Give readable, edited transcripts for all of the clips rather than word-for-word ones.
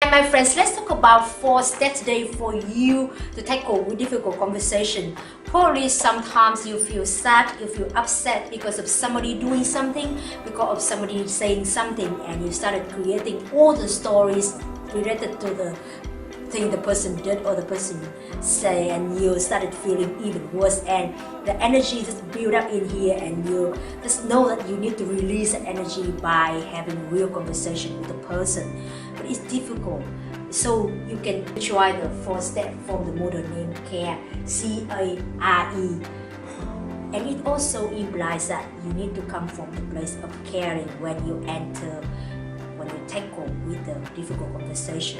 Hi my friends, let's talk about 4 steps today for you to tackle with difficult conversation. Probably sometimes you feel sad, you feel upset because of somebody doing something, because of somebody saying something, and you started creating all the stories related to the thing the person did or the person say, and you started feeling even worse, and the energy just build up in here, and you just know that you need to release that energy by having real conversation with the person. But it's difficult, so you can try the 4 step from the modern name CARE, C-A-R-E, and it also implies that you need to come from the place of caring when you tackle with the difficult conversation.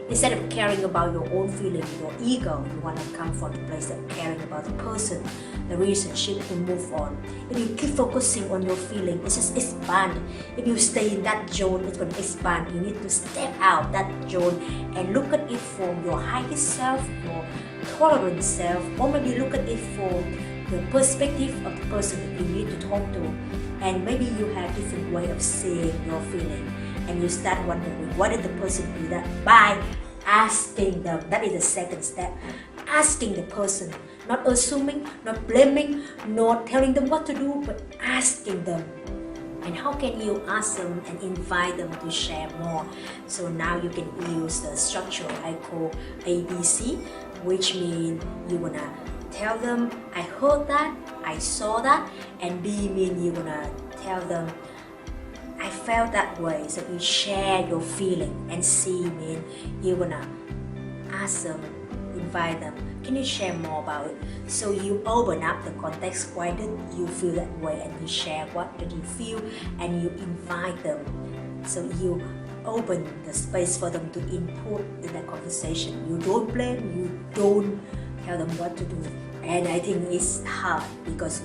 Instead of caring about your own feeling, your ego, you want to come from the place of caring about the person, the relationship, to move on. If you keep focusing on your feeling, it just expands. If you stay in that zone, it's going to expand. You need to step out that zone and look at it from your highest self, your tolerant self, or maybe look at it from the perspective of the person that you need to talk to. And maybe you have different way of seeing your feeling. And you start wondering, what did the person do that? By asking them. That is the second step. Asking the person. Not assuming, not blaming, not telling them what to do, but asking them. And how can you ask them and invite them to share more? So now you can use the structure I call ABC, which means you wanna tell them, I heard that, I saw that, and B means you wanna tell them, I felt that way. So you share your feeling. And C means you wanna ask them, invite them, can you share more about it? So you open up the context. Why did you feel that way? And you share what did you feel, and you invite them. So you open the space for them to input in that conversation. You don't blame, you don't tell them what to do. And I think it's hard because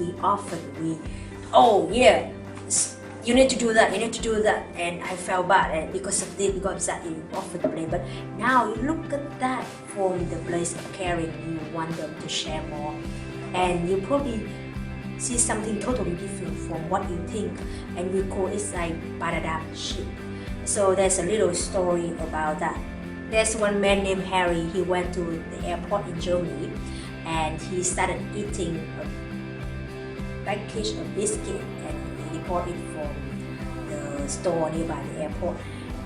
oh yeah, you need to do that, you need to do that, and I felt bad, and because of this, because of that, you offer the blame. But now you look at that from the place of caring. You want them to share more, and you probably see something totally different from what you think, and we call it like paradigm shift. So there's a little story about that. There's one man named Harry. He went to the airport in Germany, and he started eating a package of biscuit, and he bought it from the store nearby the airport.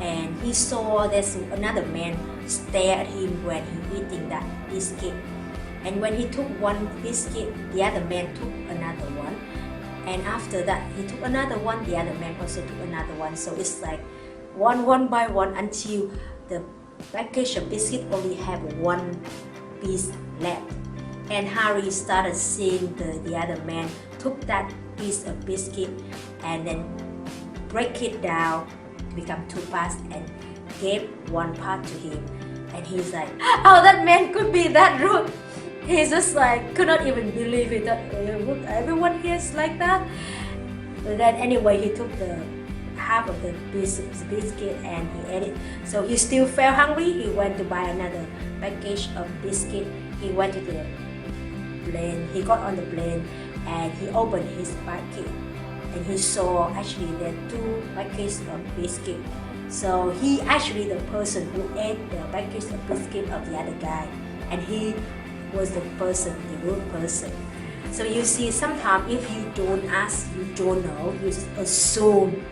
And he saw there's another man stare at him when he eating that biscuit. And when he took one biscuit, the other man took another one. And after that, he took another one, the other man also took another one. So it's like one by one until the package of biscuit only have one piece left. And Harry started seeing the other man took that piece of biscuit and then break it down to become 2 parts and gave one part to him. And he's like, how that man could be that rude. He's just like, could not even believe it, that everyone here is like that. But then anyway, he took the half of the piece of biscuit and he ate it. So he still felt hungry. He went to buy another package of biscuit. He went to the plane. He got on the plane and he opened his packet, and he saw actually there are 2 packages of biscuit. So he actually the person who ate the package of biscuit of the other guy, and he was the rude person. So you see, sometimes if you don't ask, you don't know, you just assume.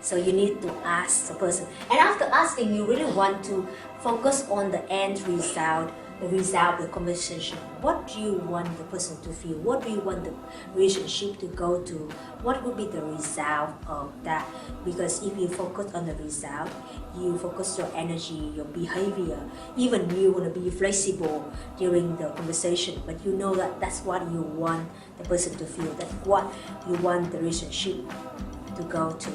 So you need to ask the person. And after asking, you really want to focus on the end result, the result of the conversation. What do you want the person to feel? What do you want the relationship to go to? What would be the result of that? Because if you focus on the result, you focus your energy, your behavior. Even you want to be flexible during the conversation, but you know that that's what you want the person to feel. That's what you want the relationship to go to.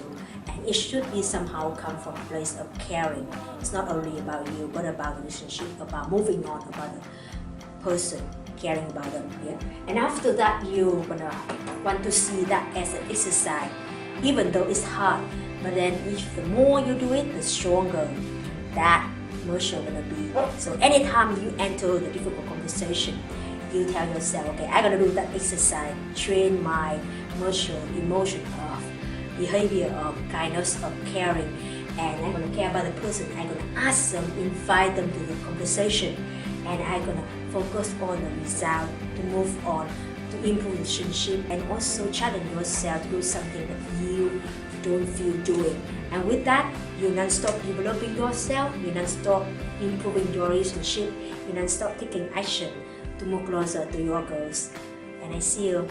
And it should be somehow come from a place of caring. It's not only about you, but about the relationship, about moving on, about the person, caring about them. Yeah? And after that, you're gonna want to see that as an exercise, even though it's hard. But then if the more you do it, the stronger that emotion gonna be. So anytime you enter the difficult conversation, you tell yourself, okay, I'm gonna do that exercise, train my emotion of behavior of kindness, of caring, and I'm gonna care about the person. I'm gonna ask them, invite them to the conversation, and I'm gonna focus on the result to move on, to improve relationship, and also challenge yourself to do something that you don't feel doing. And with that, you non-stop developing yourself, you non-stop improving your relationship, you non-stop taking action to move closer to your goals. And I see you